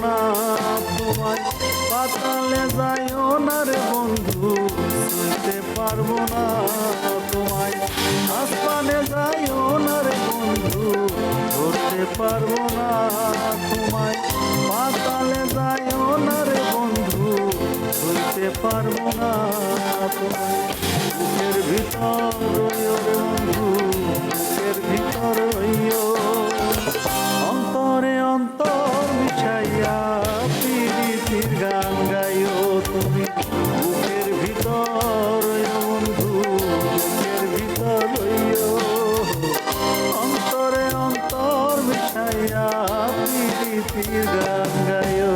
না তোমায়, পাতালে যাইও না রে বন্ধু, শুনতে পারবো না তোমায়। আসমানে যাইও না রে বন্ধু, ধরতে পারবো না তোমায়। পাতালে যাইও না রে বন্ধু, ধরতে পারবো না তোমায়। বুকের ভিতর রইও রে বন্ধু, বুকের ভিতর রইও, অন্তরে অন্তর মিশাইয়া প্রীতির গান গাইও তুমি। বুকের ভিতর রইও বন্ধু, বুকের ভিতর রইও, অন্তরে অন্তর মিশাইয়া প্রীতির গান গাইও।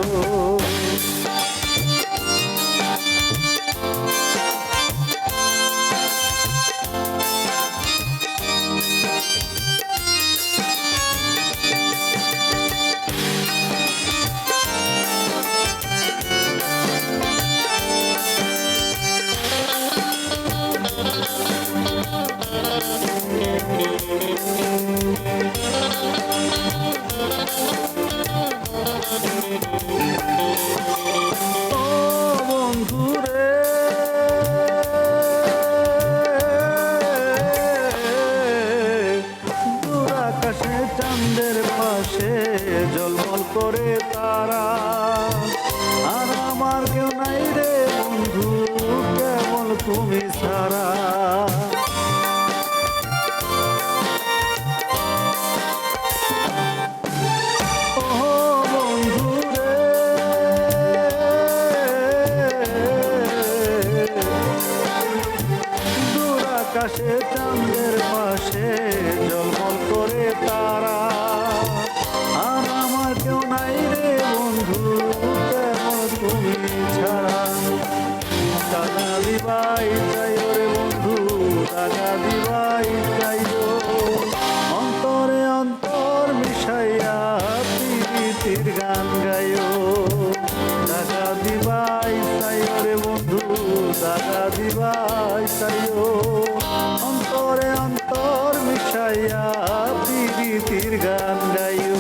চাঁদের পাশে ঝলমল করে তারা, আর আমার কেউ নাই রে বন্ধু, কেবল তুমি ছাড়া। ও বন্ধু রে, দূর আকাশে চাঁদের পাশে ঝলমল করে তারা, আর আমার কেউ নাই রে বন্ধু, কেবল তুমি ছাড়া। দাগা দিবাই চাইও রে বন্ধু, দাগা দিবাই চাইও, অন্তরে অন্তর মিশাইয়া প্রীতির গান গাইও। দাগা দিবাই চাইও রে বন্ধু, দাগা দিবাই চাইও, অন্তরে অন্তর মিশাইয়া প্রীতির গান গাইও।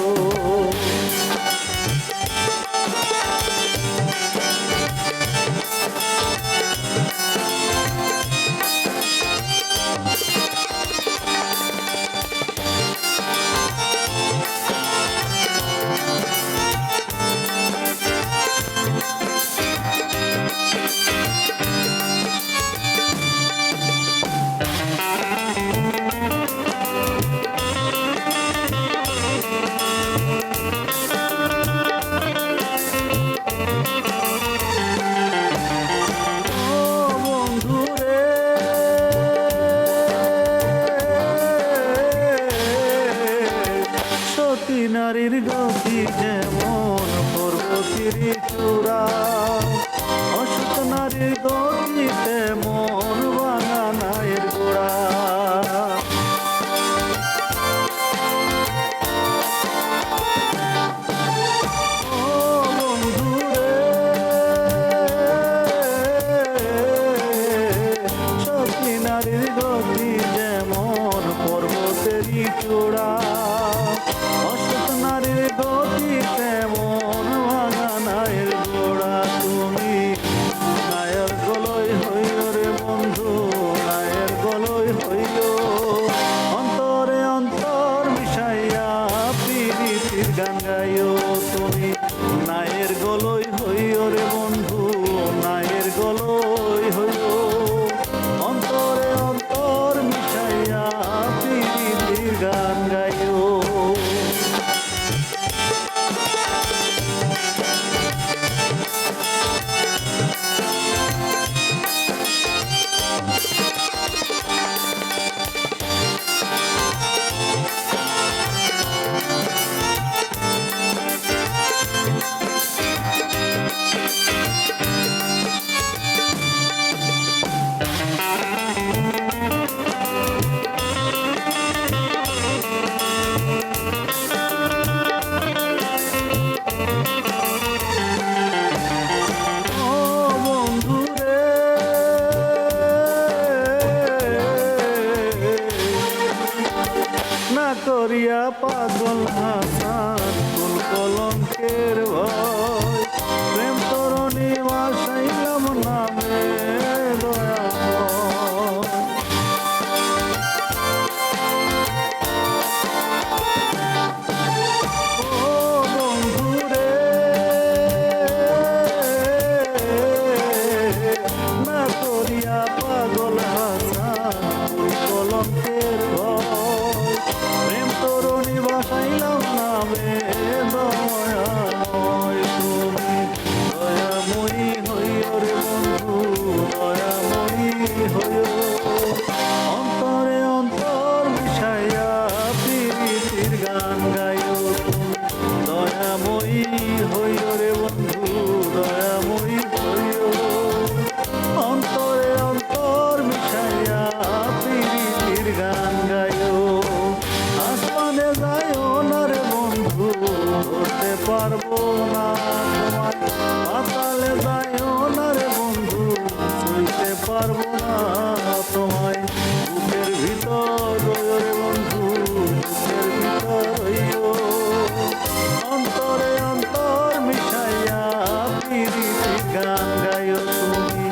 গাইও তুমি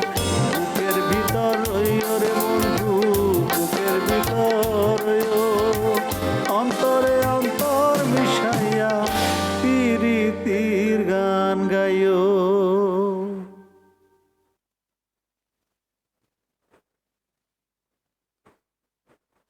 বুকের ভিতর রইও রে বন্ধু বুকের ভিতর রইও অন্তরে অন্তর মিশাইয়া প্রীতির গান গাইও